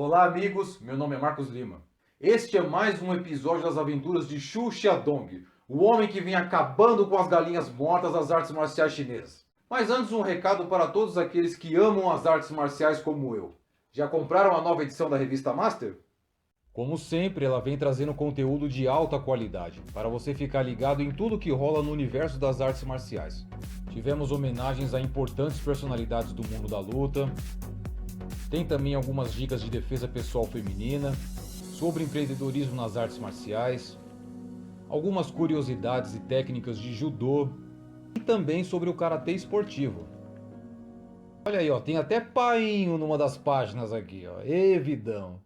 Olá amigos, meu nome é Marcos Lima. Este é mais um episódio das aventuras de Xu Xiaodong, o homem que vem acabando com as galinhas mortas das artes marciais chinesas. Mas antes um recado para todos aqueles que amam as artes marciais como eu. Já compraram a nova edição da revista Master? Como sempre, ela vem trazendo conteúdo de alta qualidade, para você ficar ligado em tudo que rola no universo das artes marciais. Tivemos homenagens a importantes personalidades do mundo da luta, tem também algumas dicas de defesa pessoal feminina, sobre empreendedorismo nas artes marciais, algumas curiosidades e técnicas de judô e também sobre o karatê esportivo. Olha aí, ó, tem até painho numa das páginas aqui, ó. Ê, vidão!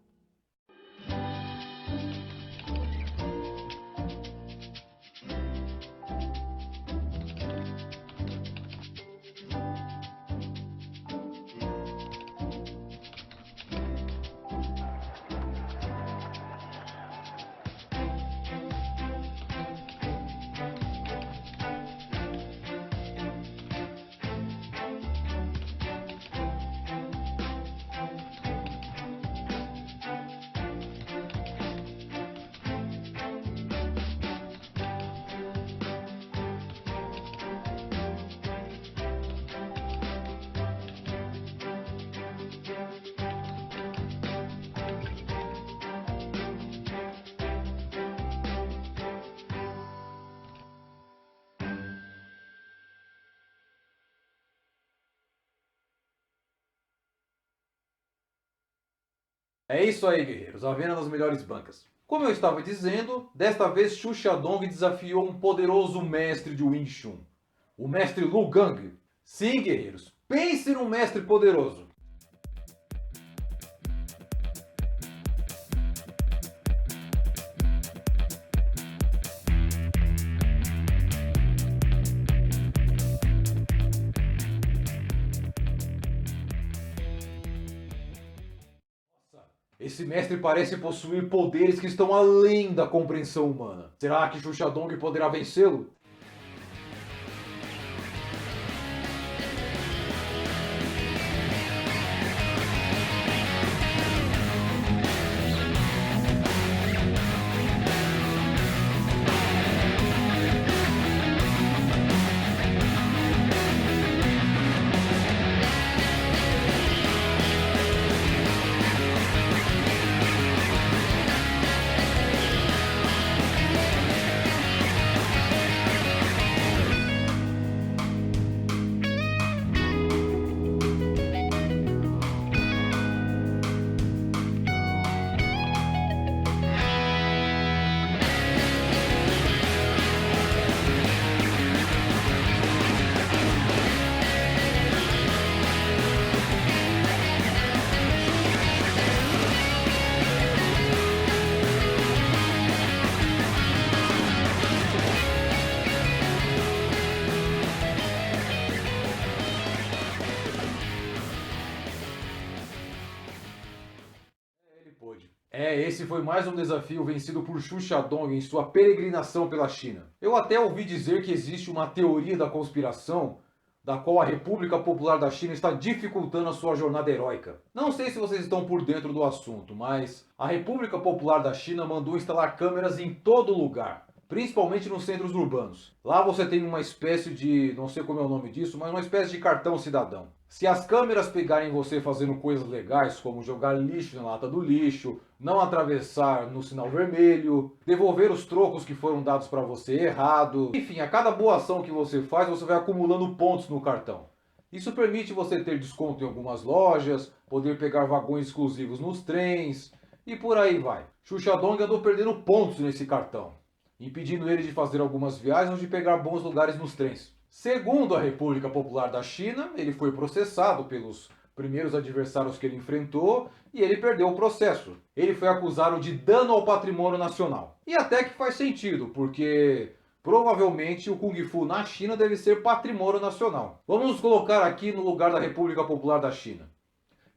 É isso aí, guerreiros, a venda nas melhores bancas. Como eu estava dizendo, desta vez Xu Xiaodong desafiou um poderoso mestre de Wing Chun, o mestre Lu Gang. Sim, guerreiros, pense num mestre poderoso. Esse mestre parece possuir poderes que estão além da compreensão humana. Será que Xu Xiaodong poderá vencê-lo? Esse foi mais um desafio vencido por Xu Xiaodong em sua peregrinação pela China. Eu até ouvi dizer que existe uma teoria da conspiração da qual a República Popular da China está dificultando a sua jornada heróica. Não sei se vocês estão por dentro do assunto, mas a República Popular da China mandou instalar câmeras em todo lugar, principalmente nos centros urbanos. Lá você tem uma espécie de, não sei como é o nome disso, mas uma espécie de cartão cidadão. Se as câmeras pegarem você fazendo coisas legais, como jogar lixo na lata do lixo, não atravessar no sinal vermelho, devolver os trocos que foram dados para você errado, enfim, a cada boa ação que você faz, você vai acumulando pontos no cartão. Isso permite você ter desconto em algumas lojas, poder pegar vagões exclusivos nos trens, e por aí vai. Xu Xiaodong andou perdendo pontos nesse cartão, impedindo ele de fazer algumas viagens ou de pegar bons lugares nos trens. Segundo a República Popular da China, ele foi processado pelos primeiros adversários que ele enfrentou e ele perdeu o processo. Ele foi acusado de dano ao patrimônio nacional. E até que faz sentido, porque provavelmente o Kung Fu na China deve ser patrimônio nacional. Vamos nos colocar aqui no lugar da República Popular da China.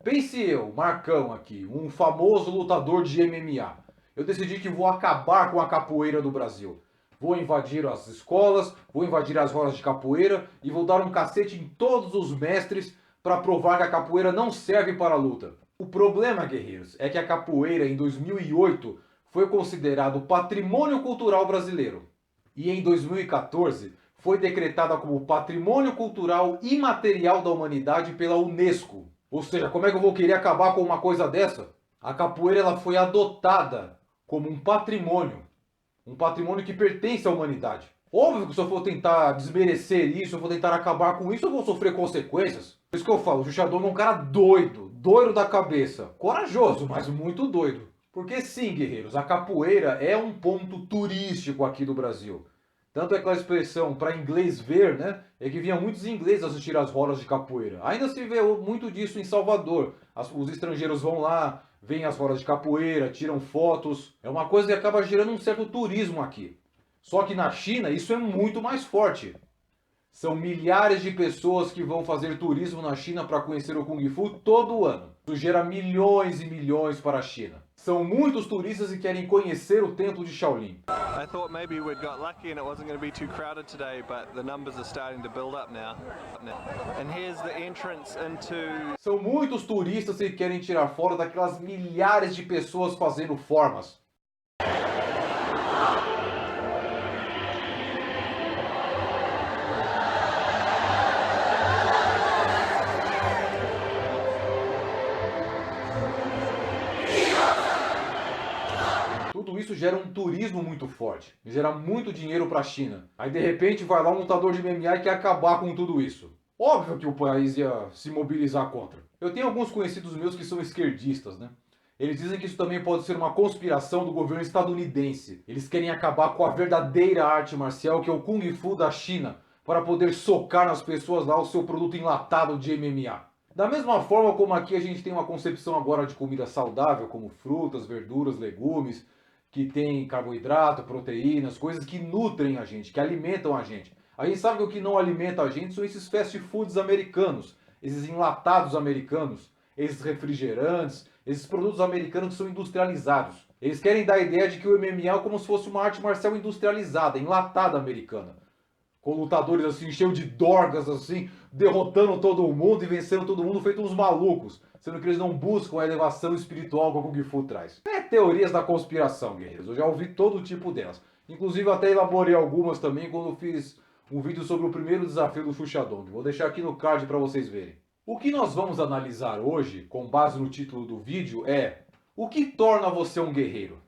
Pense eu, Marcão aqui, um famoso lutador de MMA. Eu decidi que vou acabar com a capoeira do Brasil. Vou invadir as escolas, vou invadir as rodas de capoeira e vou dar um cacete em todos os mestres para provar que a capoeira não serve para a luta. O problema, guerreiros, é que a capoeira em 2008 foi considerado patrimônio cultural brasileiro. E em 2014 foi decretada como patrimônio cultural imaterial da humanidade pela Unesco. Ou seja, como é que eu vou querer acabar com uma coisa dessa? A capoeira ela foi adotada como um patrimônio que pertence à humanidade. Óbvio que se eu for tentar desmerecer isso, eu vou tentar acabar com isso, eu vou sofrer consequências. Por isso que eu falo, o Xuxa Dong é um cara doido, doido da cabeça. Corajoso, mas muito doido. Porque sim, guerreiros, a capoeira é um ponto turístico aqui do Brasil. Tanto é que a expressão para inglês ver, né, é que vinha muitos ingleses assistir às rodas de capoeira. Ainda se vê muito disso em Salvador. Os estrangeiros vão lá, veem as rodas de capoeira, tiram fotos. É uma coisa que acaba gerando um certo turismo aqui. Só que na China isso é muito mais forte. São milhares de pessoas que vão fazer turismo na China para conhecer o Kung Fu todo ano. Isso gera milhões e milhões para a China. São muitos turistas que querem conhecer o templo de Shaolin. I thought maybe we'd got lucky and it wasn't going to be too crowded today, but the numbers are starting to build up now. And here's the entrance into... São muitos turistas que querem tirar fora daquelas milhares de pessoas fazendo formas. Tudo isso gera um turismo muito forte, gera muito dinheiro para a China. Aí de repente vai lá um lutador de MMA e quer acabar com tudo isso. Óbvio que o país ia se mobilizar contra. Eu tenho alguns conhecidos meus que são esquerdistas, né? Eles dizem que isso também pode ser uma conspiração do governo estadunidense. Eles querem acabar com a verdadeira arte marcial que é o Kung Fu da China, para poder socar nas pessoas lá o seu produto enlatado de MMA. Da mesma forma como aqui a gente tem uma concepção agora de comida saudável, como frutas, verduras, legumes, que tem carboidrato, proteínas, coisas que nutrem a gente, que alimentam a gente. A gente sabe que o que não alimenta a gente são esses fast foods americanos, esses enlatados americanos, esses refrigerantes, esses produtos americanos que são industrializados. Eles querem dar a ideia de que o MMA é como se fosse uma arte marcial industrializada, enlatada americana. Com lutadores assim, cheios de dorgas, assim, derrotando todo mundo e vencendo todo mundo, feito uns malucos. Sendo que eles não buscam a elevação espiritual que o Kung Fu traz. É teorias da conspiração, guerreiros. Eu já ouvi todo tipo delas. Inclusive até elaborei algumas também quando eu fiz um vídeo sobre o primeiro desafio do Xuxa Dong. Vou deixar aqui no card para vocês verem. O que nós vamos analisar hoje, com base no título do vídeo, é: o que torna você um guerreiro?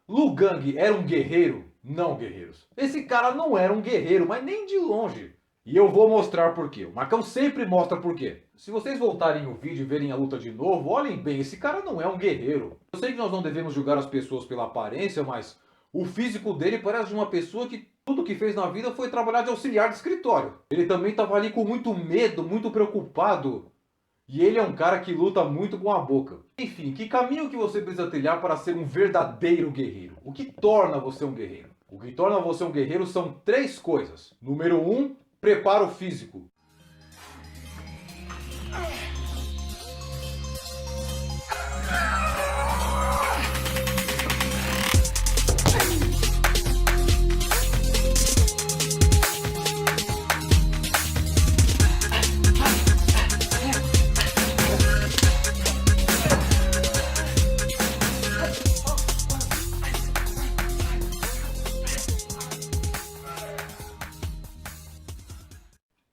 Lu Gang era um guerreiro? Não, guerreiros. Esse cara não era um guerreiro, mas nem de longe. E eu vou mostrar por quê. O Marcão sempre mostra por quê. Se vocês voltarem o vídeo e verem a luta de novo, olhem bem, esse cara não é um guerreiro. Eu sei que nós não devemos julgar as pessoas pela aparência, mas o físico dele parece de uma pessoa que tudo que fez na vida foi trabalhar de auxiliar de escritório. Ele também estava ali com muito medo, muito preocupado. E ele é um cara que luta muito com a boca. Enfim, que caminho que você precisa trilhar para ser um verdadeiro guerreiro? O que torna você um guerreiro? O que torna você um guerreiro são 3 coisas. Número 1, preparo físico.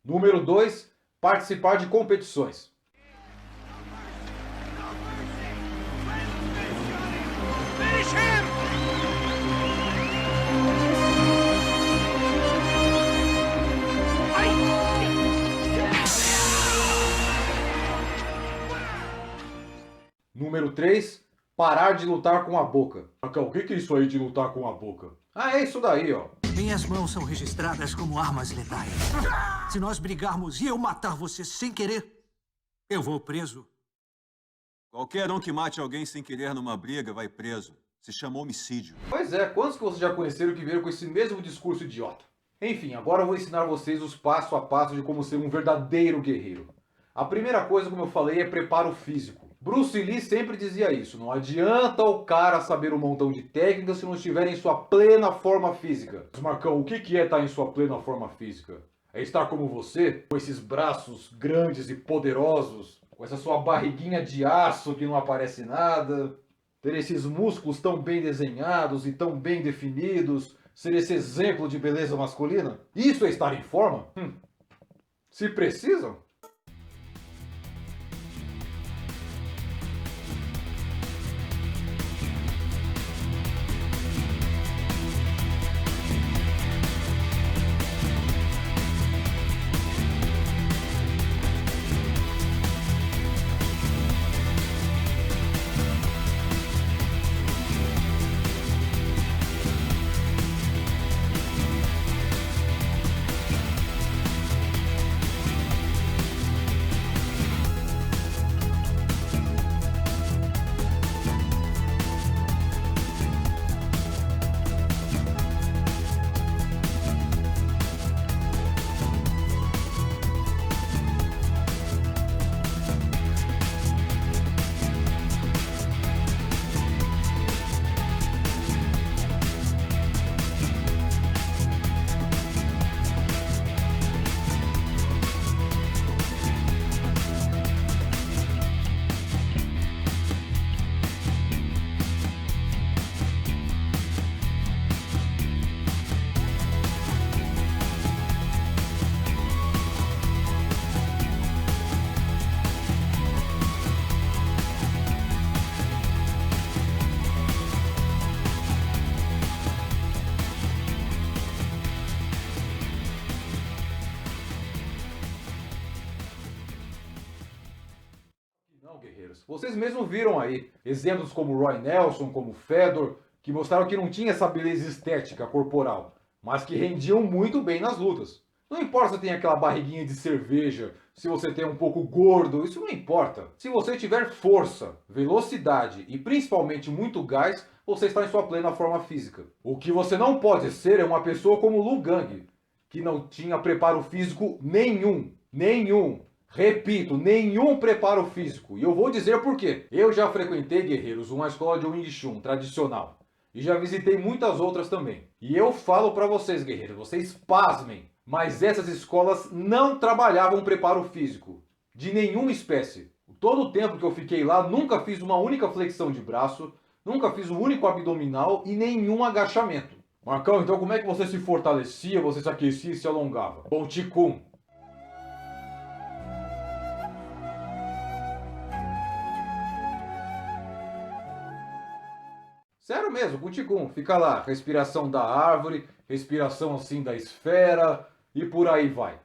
Número 2, participar de competições. Número 3, parar de lutar com a boca. O que é isso aí de lutar com a boca? Ah, é isso daí, ó. Minhas mãos são registradas como armas letais. Se nós brigarmos e eu matar você sem querer, eu vou preso. Qualquer um que mate alguém sem querer numa briga vai preso. Se chama homicídio. Pois é, quantos que vocês já conheceram que vieram com esse mesmo discurso idiota? Enfim, agora eu vou ensinar vocês os passo a passo de como ser um verdadeiro guerreiro. A primeira coisa, como eu falei, é preparo físico. Bruce Lee sempre dizia isso, não adianta o cara saber um montão de técnicas se não estiver em sua plena forma física. Mas Marcão, o que é estar em sua plena forma física? É estar como você, com esses braços grandes e poderosos, Com essa sua barriguinha de aço que não aparece nada, ter esses músculos tão bem desenhados e tão bem definidos, ser esse exemplo de beleza masculina? Isso é estar em forma? Se precisam? Não, guerreiros. Vocês mesmos viram aí exemplos como Roy Nelson, como Fedor, que mostraram que não tinha essa beleza estética corporal, mas que rendiam muito bem nas lutas. Não importa se tem aquela barriguinha de cerveja, se você tem um pouco gordo, isso não importa. Se você tiver força, velocidade e principalmente muito gás, você está em sua plena forma física. O que você não pode ser é uma pessoa como Lu Gang, que não tinha preparo físico nenhum. Repito, nenhum preparo físico. E eu vou dizer por quê. Eu já frequentei, guerreiros, uma escola de Wing Chun tradicional. E já visitei muitas outras também. E eu falo pra vocês, guerreiros, vocês pasmem. Mas essas escolas não trabalhavam preparo físico. De nenhuma espécie. Todo o tempo que eu fiquei lá, nunca fiz uma única flexão de braço, nunca fiz um único abdominal e nenhum agachamento. Marcão, então como é que você se fortalecia, você se aquecia e se alongava? Com o Qigong. Sério mesmo, com o Qigong. Fica lá, respiração da árvore, respiração assim da esfera e por aí vai.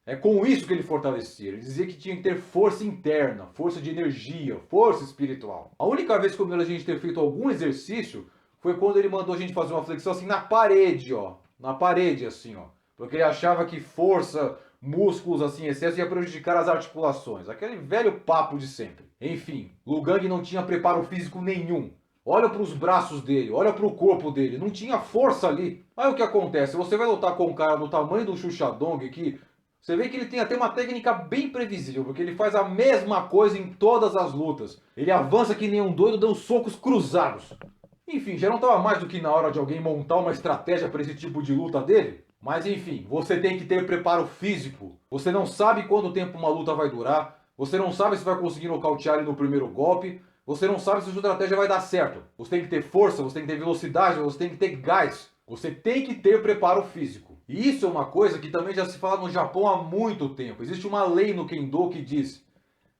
É com isso que ele fortalecia. Ele dizia que tinha que ter força interna, força de energia, força espiritual. A única vez que eu me lembro a gente ter feito algum exercício foi quando ele mandou a gente fazer uma flexão assim na parede, ó. Na parede, assim, ó. Porque ele achava que força, músculos assim em excesso ia prejudicar as articulações. Aquele velho papo de sempre. Enfim, Lu Gang não tinha preparo físico nenhum. Olha para os braços dele, olha para o corpo dele, não tinha força ali. Aí o que acontece? Você vai lutar com um cara do tamanho do Xuxadong que você vê que ele tem até uma técnica bem previsível, porque ele faz a mesma coisa em todas as lutas. Ele avança que nem um doido, dando socos cruzados. Enfim, já não estava mais do que na hora de alguém montar uma estratégia para esse tipo de luta dele? Mas enfim, você tem que ter preparo físico. Você não sabe quanto tempo uma luta vai durar, você não sabe se vai conseguir nocautear ele no primeiro golpe, você não sabe se a sua estratégia vai dar certo. Você tem que ter força, você tem que ter velocidade, você tem que ter gás. Você tem que ter preparo físico. E isso é uma coisa que também já se fala no Japão há muito tempo. Existe uma lei no Kendo que diz: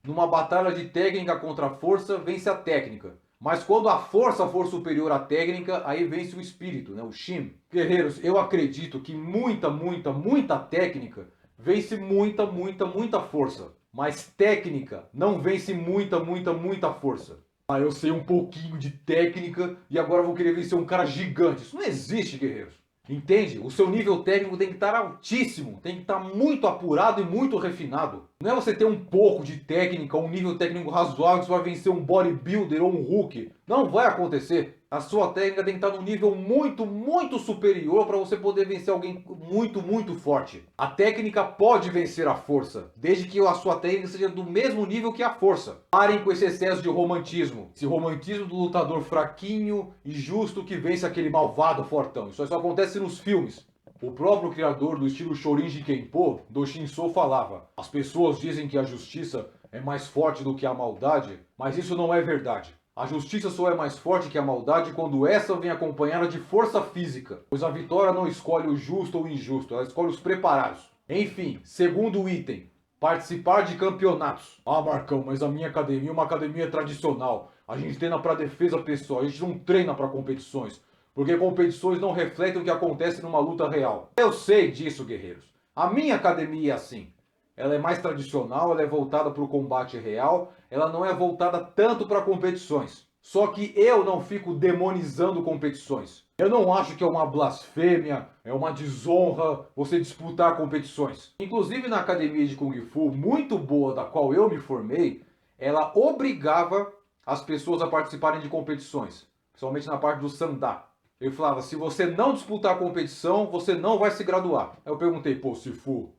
numa batalha de técnica contra a força, vence a técnica. Mas quando a força for superior à técnica, aí vence o espírito, né? O Shin. Guerreiros, eu acredito que muita técnica vence muita força. Mas técnica não vence muita força. Ah, eu sei um pouquinho de técnica e agora vou querer vencer um cara gigante. Isso não existe, guerreiros. Entende? O seu nível técnico tem que estar altíssimo, tem que estar muito apurado e muito refinado. Não é você ter um pouco de técnica, um nível técnico razoável que você vai vencer um bodybuilder ou um Hulk. Não vai acontecer. A sua técnica tem que estar num nível muito superior para você poder vencer alguém muito forte. A técnica pode vencer a força, desde que a sua técnica seja do mesmo nível que a força. Parem com esse excesso de romantismo. Esse romantismo do lutador fraquinho e justo que vence aquele malvado fortão. Isso só acontece nos filmes. O próprio criador do estilo Shorinji Kenpo, Do Shinso, falava: as pessoas dizem que a justiça é mais forte do que a maldade, mas isso não é verdade. A justiça só é mais forte que a maldade quando essa vem acompanhada de força física, pois a vitória não escolhe o justo ou o injusto, ela escolhe os preparados. Enfim, segundo item, participar de campeonatos. Ah, Marcão, mas a minha academia é uma academia tradicional. A gente treina para defesa pessoal, a gente não treina para competições, porque competições não refletem o que acontece numa luta real. Eu sei disso, guerreiros. A minha academia é assim. Ela é mais tradicional, ela é voltada para o combate real, ela não é voltada tanto para competições. Só que eu não fico demonizando competições. Eu não acho que é uma blasfêmia, é uma desonra você disputar competições. Inclusive na academia de Kung Fu, muito boa, da qual eu me formei, ela obrigava as pessoas a participarem de competições, principalmente na parte do Sandá. Ele falava, se você não disputar a competição, você não vai se graduar. Aí eu perguntei, pô, Sifu,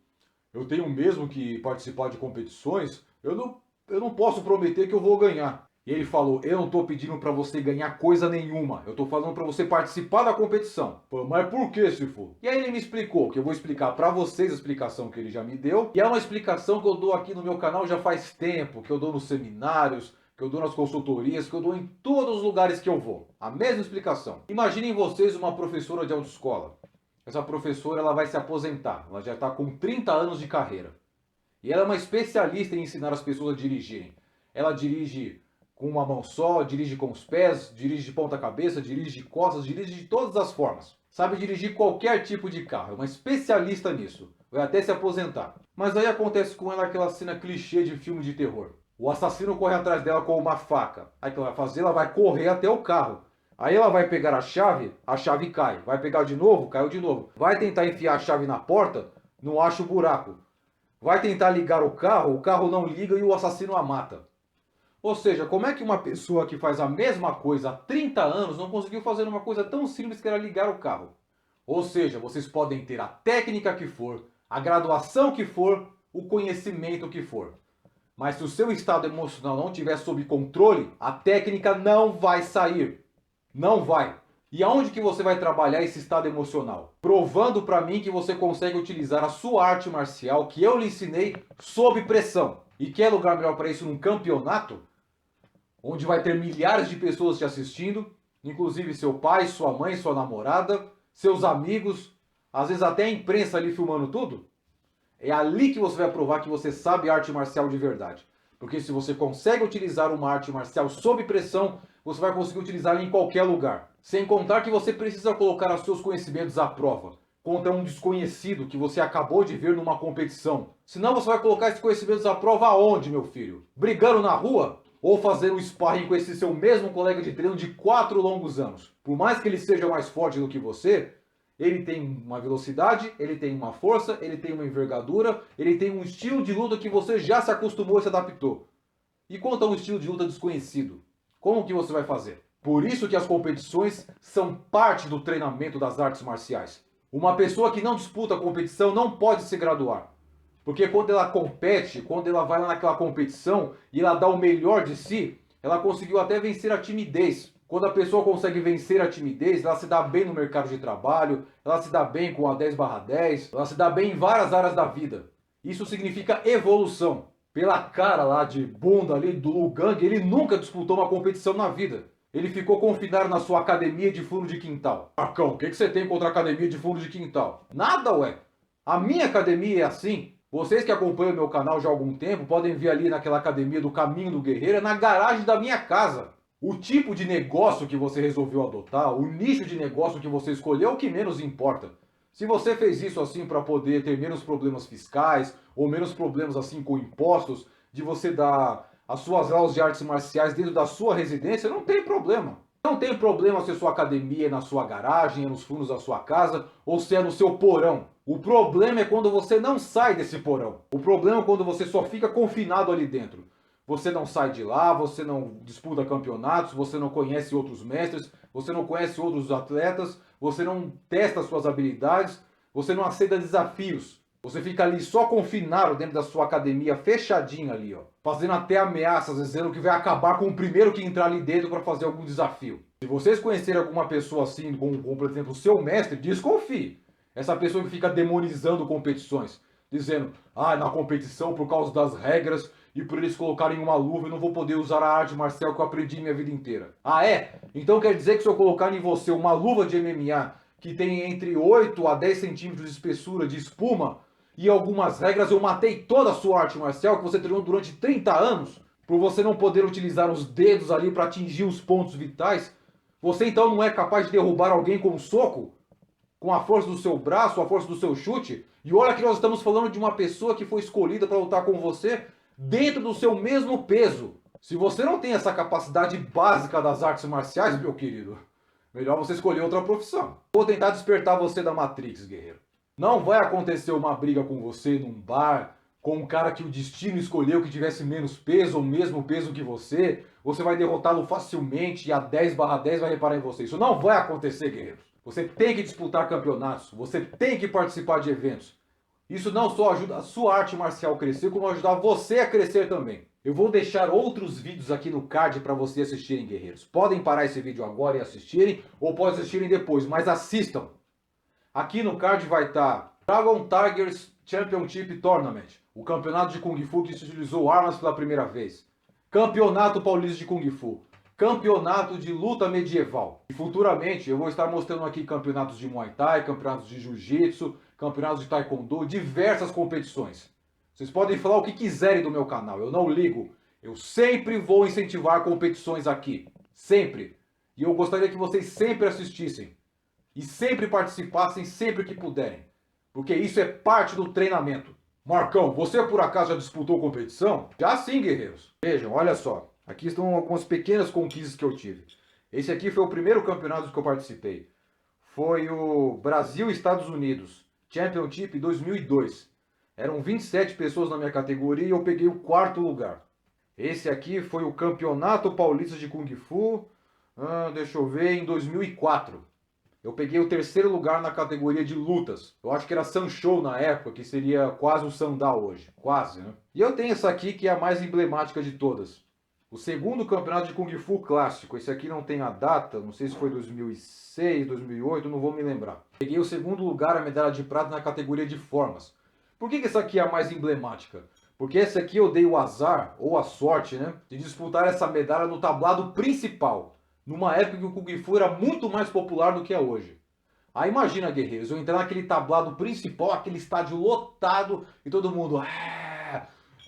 eu tenho mesmo que participar de competições? Eu não posso prometer que eu vou ganhar. E ele falou, eu não estou pedindo para você ganhar coisa nenhuma. Eu estou falando para você participar da competição. Pô, mas por que, Sifu? E aí ele me explicou, que eu vou explicar para vocês a explicação que ele já me deu. E é uma explicação que eu dou aqui no meu canal já faz tempo, que eu dou nos seminários, que eu dou nas consultorias, que eu dou em todos os lugares que eu vou. A mesma explicação. Imaginem vocês uma professora de autoescola. Essa professora ela vai se aposentar, ela já está com 30 anos de carreira. E ela é uma especialista em ensinar as pessoas a dirigirem. Ela dirige com uma mão só, dirige com os pés, dirige de ponta cabeça, dirige de costas, dirige de todas as formas. Sabe dirigir qualquer tipo de carro, é uma especialista nisso. Vai até se aposentar. Mas aí acontece com ela aquela cena clichê de filme de terror. O assassino corre atrás dela com uma faca. Aí o que ela vai fazer? Ela vai correr até o carro. Aí ela vai pegar a chave cai. Vai pegar de novo, caiu de novo. Vai tentar enfiar a chave na porta, não acha o buraco. Vai tentar ligar o carro não liga e o assassino a mata. Ou seja, como é que uma pessoa que faz a mesma coisa há 30 anos não conseguiu fazer uma coisa tão simples que era ligar o carro? Ou seja, vocês podem ter a técnica que for, a graduação que for, o conhecimento que for. Mas se o seu estado emocional não estiver sob controle, a técnica não vai sair. Não vai. E aonde que você vai trabalhar esse estado emocional? Provando para mim que você consegue utilizar a sua arte marcial que eu lhe ensinei sob pressão. E que é lugar melhor para isso num campeonato? Onde vai ter milhares de pessoas te assistindo, inclusive seu pai, sua mãe, sua namorada, seus amigos, às vezes até a imprensa ali filmando tudo. É ali que você vai provar que você sabe arte marcial de verdade. Porque se você consegue utilizar uma arte marcial sob pressão, você vai conseguir utilizá-la em qualquer lugar. Sem contar que você precisa colocar os seus conhecimentos à prova contra um desconhecido que você acabou de ver numa competição. Senão você vai colocar esses conhecimentos à prova aonde, meu filho? Brigando na rua? Ou fazendo sparring com esse seu mesmo colega de treino de 4 longos anos? Por mais que ele seja mais forte do que você, ele tem uma velocidade, ele tem uma força, ele tem uma envergadura, ele tem um estilo de luta que você já se acostumou e se adaptou. E quanto a um estilo de luta desconhecido? Como que você vai fazer? Por isso que as competições são parte do treinamento das artes marciais. Uma pessoa que não disputa a competição não pode se graduar. Porque quando ela compete, quando ela vai lá naquela competição e ela dá o melhor de si, ela conseguiu até vencer a timidez. Quando a pessoa consegue vencer a timidez, ela se dá bem no mercado de trabalho, ela se dá bem com a 10/10, ela se dá bem em várias áreas da vida. Isso significa evolução. Pela cara lá de bunda ali do Lu Gang, ele nunca disputou uma competição na vida. Ele ficou confinado na sua academia de fundo de quintal. Marcão, o que você tem contra a academia de fundo de quintal? Nada, ué. A minha academia é assim. Vocês que acompanham meu canal já há algum tempo podem ver ali naquela academia do Caminho do Guerreiro, é na garagem da minha casa. O tipo de negócio que você resolveu adotar, o nicho de negócio que você escolheu é o que menos importa. Se você fez isso assim para poder ter menos problemas fiscais ou menos problemas assim com impostos, de você dar as suas aulas de artes marciais dentro da sua residência, não tem problema. Não tem problema se a sua academia é na sua garagem, é nos fundos da sua casa ou se é no seu porão. O problema é quando você não sai desse porão. O problema é quando você só fica confinado ali dentro. Você não sai de lá, você não disputa campeonatos, você não conhece outros mestres, você não conhece outros atletas, você não testa suas habilidades, você não aceita desafios. Você fica ali só confinado dentro da sua academia, fechadinho ali, ó, fazendo até ameaças, dizendo que vai acabar com o primeiro que entrar ali dentro para fazer algum desafio. Se vocês conhecerem alguma pessoa assim, como por exemplo o seu mestre, desconfie. Essa pessoa que fica demonizando competições, dizendo, na competição por causa das regras, e por eles colocarem uma luva eu não vou poder usar a arte marcial que eu aprendi minha vida inteira. Ah é? Então quer dizer que se eu colocar em você uma luva de MMA que tem entre 8 a 10 centímetros de espessura de espuma e algumas regras, eu matei toda a sua arte marcial que você treinou durante 30 anos, por você não poder utilizar os dedos ali para atingir os pontos vitais? Você então não é capaz de derrubar alguém com um soco? Com a força do seu braço, a força do seu chute? E olha que nós estamos falando de uma pessoa que foi escolhida para lutar com você dentro do seu mesmo peso. Se você não tem essa capacidade básica das artes marciais, meu querido, melhor você escolher outra profissão. Vou tentar despertar você da Matrix, guerreiro. Não vai acontecer uma briga com você num bar, com um cara que o destino escolheu que tivesse menos peso ou mesmo peso que você. Você vai derrotá-lo facilmente e a 10/10 vai reparar em você. Isso não vai acontecer, guerreiros. Você tem que disputar campeonatos, você tem que participar de eventos. Isso não só ajuda a sua arte marcial a crescer, como ajudar você a crescer também. Eu vou deixar outros vídeos aqui no card para vocês assistirem, guerreiros. Podem parar esse vídeo agora e assistirem, ou podem assistirem depois, mas assistam. Aqui no card vai estar Dragon Tigers Championship Tournament, o campeonato de Kung Fu que se utilizou armas pela primeira vez. Campeonato Paulista de Kung Fu. Campeonato de luta medieval. E futuramente eu vou estar mostrando aqui campeonatos de Muay Thai, campeonatos de Jiu-Jitsu, campeonatos de Taekwondo, diversas competições. Vocês podem falar o que quiserem do meu canal, eu não ligo. Eu sempre vou incentivar competições aqui. Sempre. E eu gostaria que vocês sempre assistissem. E sempre participassem sempre que puderem. Porque isso é parte do treinamento. Marcão, você por acaso já disputou competição? Já sim, guerreiros. Vejam, olha só. Aqui estão algumas pequenas conquistas que eu tive. Esse aqui foi o primeiro campeonato que eu participei. Foi o Brasil-Estados Unidos Championship 2002. Eram 27 pessoas na minha categoria e eu peguei o 4º lugar. Esse aqui foi o Campeonato Paulista de Kung Fu, deixa eu ver, em 2004. Eu peguei o 3º lugar na categoria de lutas. Eu acho que era Sanshou na época, que seria quase o Sandal hoje. Quase, né? E eu tenho essa aqui que é a mais emblemática de todas. O 2º campeonato de Kung Fu clássico. Esse aqui não tem a data, não sei se foi 2006, 2008, não vou me lembrar. Peguei o 2º lugar, a medalha de prata na categoria de formas. Por que essa aqui é a mais emblemática? Porque essa aqui eu dei o azar, ou a sorte, né, de disputar essa medalha no tablado principal. Numa época que o Kung Fu era muito mais popular do que é hoje. Aí imagina, guerreiros, eu entrar naquele tablado principal, aquele estádio lotado, e todo mundo...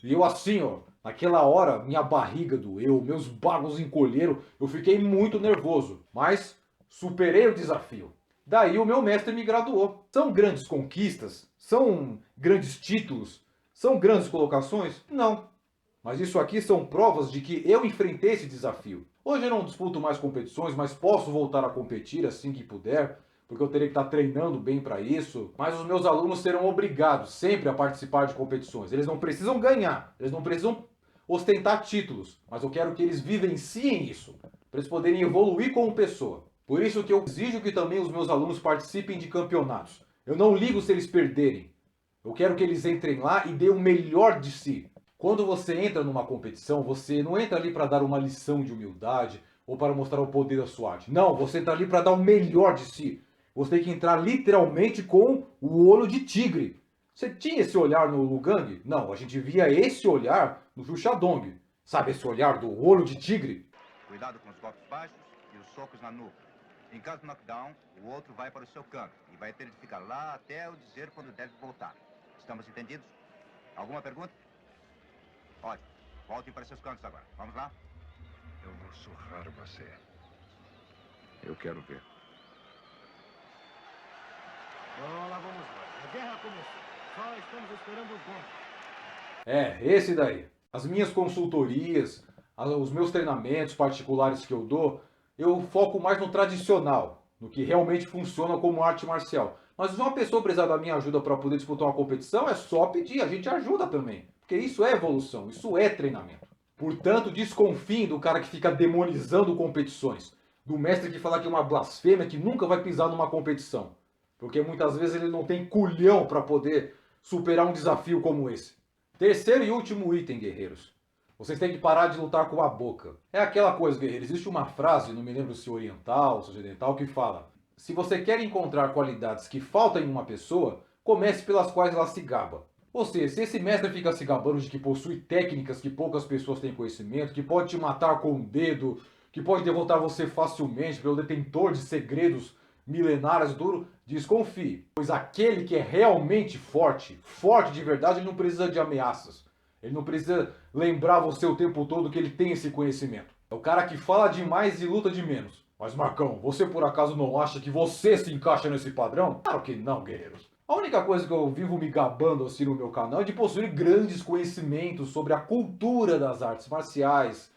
E eu assim, ó, naquela hora, minha barriga doeu, meus bagos encolheram, eu fiquei muito nervoso. Mas superei o desafio. Daí o meu mestre me graduou. São grandes conquistas? São grandes títulos? São grandes colocações? Não. Mas isso aqui são provas de que eu enfrentei esse desafio. Hoje eu não disputo mais competições, mas posso voltar a competir assim que puder, porque eu terei que estar treinando bem para isso. Mas os meus alunos serão obrigados sempre a participar de competições. Eles não precisam ganhar, eles não precisam ostentar títulos, mas eu quero que eles vivenciem isso, para eles poderem evoluir como pessoa. Por isso que eu exijo que também os meus alunos participem de campeonatos. Eu não ligo se eles perderem. Eu quero que eles entrem lá e dêem o melhor de si. Quando você entra numa competição, você não entra ali para dar uma lição de humildade ou para mostrar o poder da sua arte. Não, você entra ali para dar o melhor de si. Você tem que entrar literalmente com o olho de tigre. Você tinha esse olhar no Lugang? Não, a gente via esse olhar no Xuxadong. Sabe esse olhar do olho de tigre? Cuidado com os golpes baixos e os socos na nuca. Em caso de knockdown, o outro vai para o seu canto e vai ter de ficar lá até eu dizer quando deve voltar. Estamos entendidos? Alguma pergunta? Ótimo. Voltem para seus cantos agora. Vamos lá? Eu vou surrar você. Eu quero ver. Então lá vamos nós. A guerra começou. Só estamos esperando os bombas. Esse daí. As minhas consultorias, os meus treinamentos particulares que eu dou, eu foco mais no tradicional, no que realmente funciona como arte marcial. Mas se uma pessoa precisar da minha ajuda para poder disputar uma competição, é só pedir, a gente ajuda também. Porque isso é evolução, isso é treinamento. Portanto, desconfiem do cara que fica demonizando competições. Do mestre que fala que é uma blasfêmia, que nunca vai pisar numa competição. Porque muitas vezes ele não tem culhão para poder superar um desafio como esse. Terceiro e último item, guerreiros. Vocês têm que parar de lutar com a boca. É aquela coisa, guerreiros. Existe uma frase, não me lembro se oriental ou ocidental, que fala: se você quer encontrar qualidades que faltam em uma pessoa, comece pelas quais ela se gaba. Ou seja, se esse mestre fica se gabando de que possui técnicas que poucas pessoas têm conhecimento, que pode te matar com um dedo, que pode derrotar você facilmente pelo detentor de segredos milenários duro, desconfie. Pois aquele que é realmente forte, forte de verdade, ele não precisa de ameaças. Ele não precisa lembrar você o tempo todo que ele tem esse conhecimento. É o cara que fala demais e luta de menos. Mas Marcão, você por acaso não acha que você se encaixa nesse padrão? Claro que não, guerreiros. A única coisa que eu vivo me gabando assim no meu canal é de possuir grandes conhecimentos sobre a cultura das artes marciais,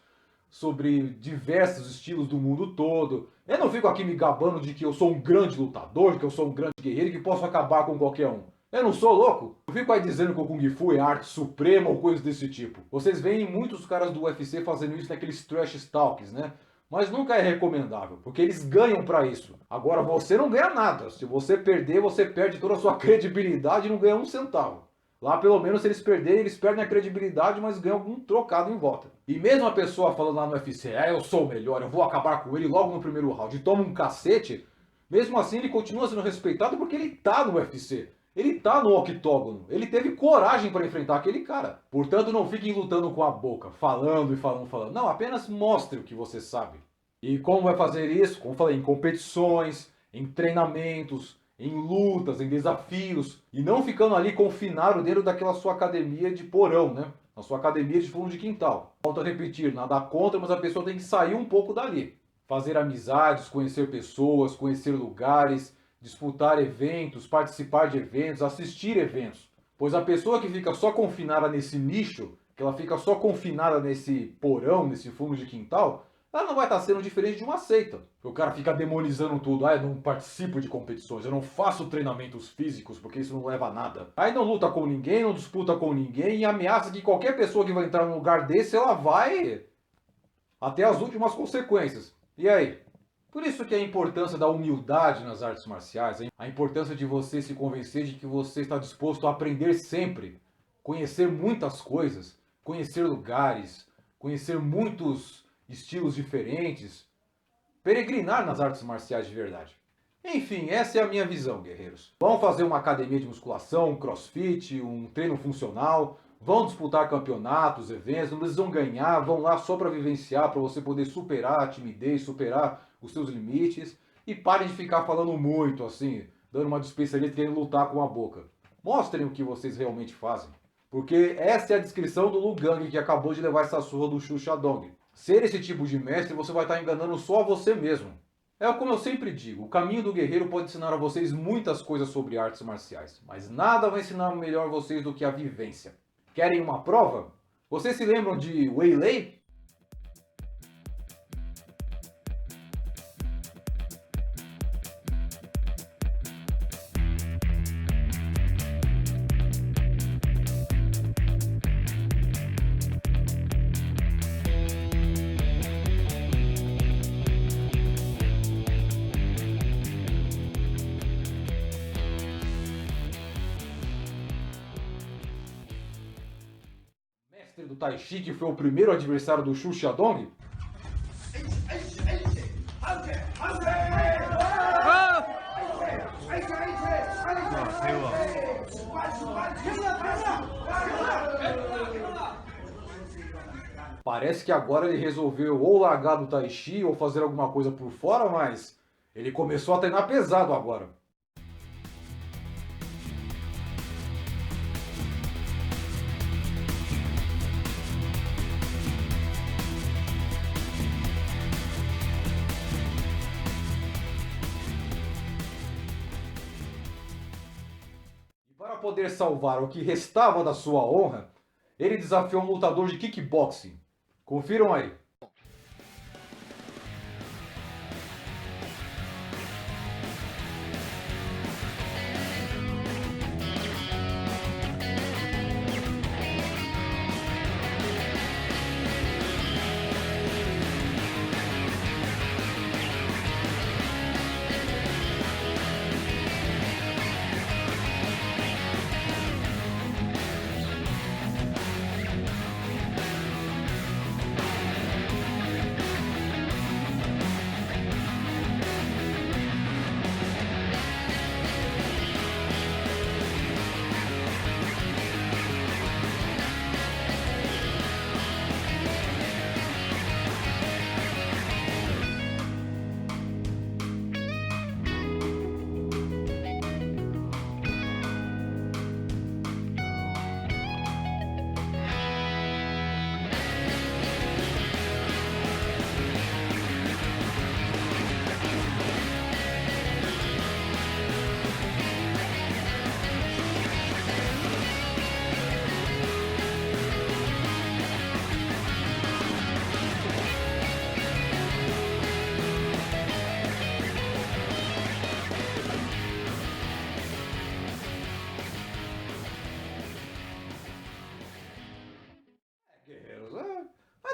sobre diversos estilos do mundo todo. Eu não fico aqui me gabando de que eu sou um grande lutador, de que eu sou um grande guerreiro e que posso acabar com qualquer um. Eu não sou louco. Eu fico aí dizendo que o Kung Fu é arte suprema ou coisas desse tipo. Vocês veem muitos caras do UFC fazendo isso naqueles trash talks, né? Mas nunca é recomendável, porque eles ganham pra isso. Agora você não ganha nada. Se você perder, você perde toda a sua credibilidade e não ganha um centavo. Lá pelo menos se eles perderem, eles perdem a credibilidade, mas ganham algum trocado em volta. E mesmo a pessoa falando lá no UFC, eu sou o melhor, eu vou acabar com ele logo no primeiro round, e toma um cacete, mesmo assim ele continua sendo respeitado porque ele tá no UFC. Ele tá no octógono, ele teve coragem para enfrentar aquele cara. Portanto, não fiquem lutando com a boca, falando e falando. Não, apenas mostre o que você sabe. E como vai fazer isso? Como falei, em competições, em treinamentos, em lutas, em desafios. E não ficando ali confinado dentro daquela sua academia de porão, né? Na sua academia de fundo de quintal. Volto a repetir, nada contra, mas a pessoa tem que sair um pouco dali. Fazer amizades, conhecer pessoas, conhecer lugares, disputar eventos, participar de eventos, assistir eventos. Pois a pessoa que fica só confinada nesse nicho, que ela fica só confinada nesse porão, nesse fundo de quintal, ela não vai estar sendo diferente de uma seita. O cara fica demonizando tudo. Eu não participo de competições, eu não faço treinamentos físicos porque isso não leva a nada. Aí não luta com ninguém, não disputa com ninguém e ameaça que qualquer pessoa que vai entrar num lugar desse, ela vai até as últimas consequências. E aí? Por isso que a importância da humildade nas artes marciais, a importância de você se convencer de que você está disposto a aprender sempre, conhecer muitas coisas, conhecer lugares, conhecer muitos estilos diferentes, peregrinar nas artes marciais de verdade. Enfim, essa é a minha visão, guerreiros. Vão fazer uma academia de musculação, um crossfit, um treino funcional, vão disputar campeonatos, eventos, não precisam ganhar, vão lá só para vivenciar, para você poder superar a timidez, superar os seus limites, e parem de ficar falando muito assim, dando uma dispensa ali, querendo lutar com a boca. Mostrem o que vocês realmente fazem. Porque essa é a descrição do Lu Gang, que acabou de levar essa surra do Xu Xiaodong. Ser esse tipo de mestre, você vai estar enganando só a você mesmo. É como eu sempre digo, o caminho do guerreiro pode ensinar a vocês muitas coisas sobre artes marciais, mas nada vai ensinar melhor vocês do que a vivência. Querem uma prova? Vocês se lembram de Wei Lei? Do Tai Chi, que foi o primeiro adversário do Xu Xiaodong? Parece que agora ele resolveu ou largar do Tai Chi ou fazer alguma coisa por fora, mas ele começou a treinar pesado agora. Para poder salvar o que restava da sua honra, ele desafiou um lutador de kickboxing. Confiram aí.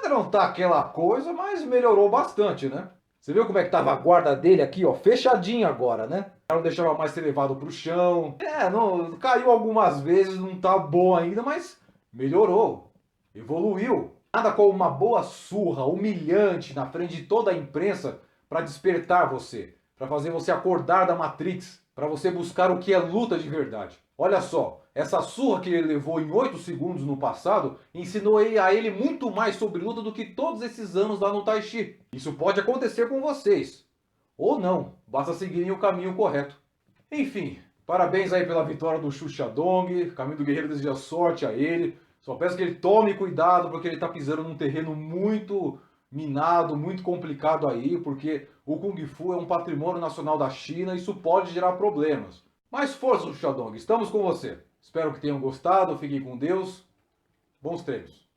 Ainda não tá aquela coisa, mas melhorou bastante, né? Você viu como é que tava a guarda dele aqui, ó, fechadinha agora, né? Não deixava mais ser levado pro chão. Não, caiu algumas vezes, não tá bom ainda, mas melhorou, evoluiu. Nada como uma boa surra humilhante na frente de toda a imprensa para despertar você, para fazer você acordar da Matrix, para você buscar o que é luta de verdade. Olha só, essa surra que ele levou em 8 segundos no passado ensinou a ele muito mais sobre luta do que todos esses anos lá no Tai Chi. Isso pode acontecer com vocês. Ou não, basta seguirem o caminho correto. Enfim, parabéns aí pela vitória do Xuxa Dong. Caminho do Guerreiro deseja sorte a ele. Só peço que ele tome cuidado, porque ele está pisando num terreno muito minado, muito complicado aí, porque o Kung Fu é um patrimônio nacional da China e isso pode gerar problemas. Mas força, Xuxa Dong, estamos com você. Espero que tenham gostado, fiquem com Deus. Bons treinos.